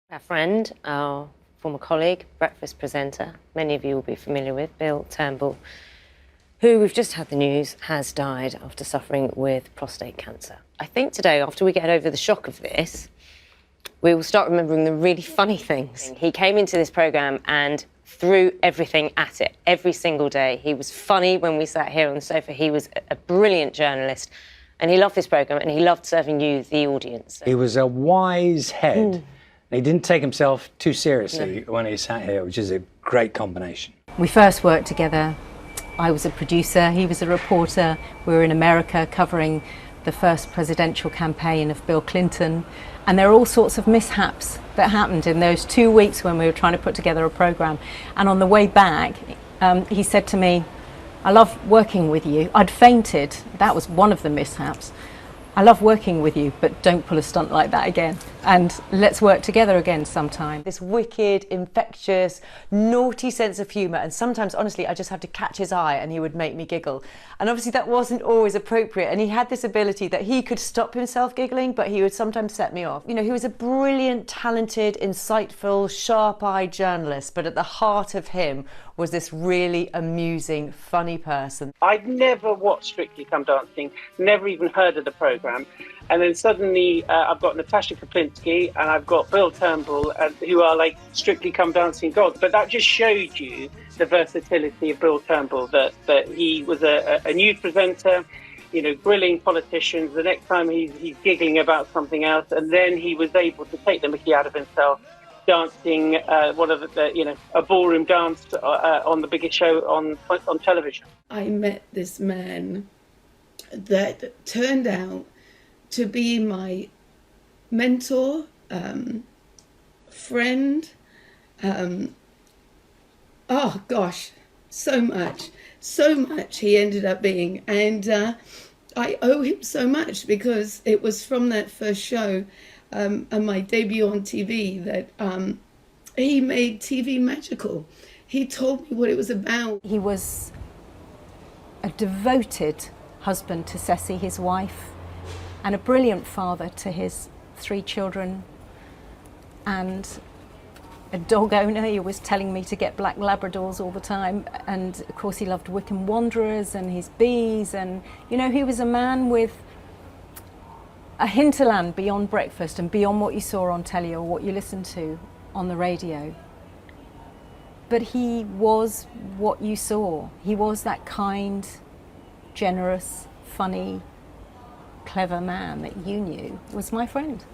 Our friend, our former colleague, breakfast presenter, many of you will be familiar with, Bill Turnbull, who we've just had the news has died after suffering with prostate cancer. I think today, after we get over the shock of this, we will start remembering the really funny things. He came into this programme and threw everything at it every single day. He was funny when we sat here on the sofa. He was a brilliant journalist and he loved this programme and he loved serving you, the audience. He was a wise head. He didn't take himself too seriously when he sat here, which is a great combination. We first worked together. I was a producer, he was a reporter. We were in America covering the first presidential campaign of Bill Clinton. And there are all sorts of mishaps that happened in those 2 weeks when we were trying to put together a programme. And on the way back, he said to me, "I love working with you." I'd fainted. That was one of the mishaps. "I love working with you, but don't pull a stunt like that again. And let's work together again sometime." This wicked, infectious, naughty sense of humour, and sometimes, honestly, I just have to catch his eye and he would make me giggle. And obviously that wasn't always appropriate, and he had this ability that he could stop himself giggling, but he would sometimes set me off. You know, he was a brilliant, talented, insightful, sharp-eyed journalist, but at the heart of him was this really amusing, funny person. I'd never watched Strictly Come Dancing, never even heard of the programme. And then suddenly I've got Natasha Kaplinsky and I've got Bill Turnbull, who are like Strictly Come Dancing gods. But that just showed you the versatility of Bill Turnbull, that he was a news presenter, you know, grilling politicians. The next time he's giggling about something else, and then he was able to take the mickey out of himself, dancing one of a ballroom dance on the biggest show on television. I met this man that turned out to be my mentor, friend, oh gosh, so much he ended up being. And I owe him so much, because it was from that first show and my debut on TV that he made TV magical. He told me what it was about. He was a devoted husband to Ceci, his wife, and a brilliant father to his 3 children, and a dog owner. He was telling me to get black Labradors all the time, and of course he loved Wickham Wanderers and his bees, and you know, he was a man with a hinterland beyond breakfast and beyond what you saw on telly or what you listened to on the radio. But he was what you saw. He was that kind, generous, funny, clever man that you knew was my friend.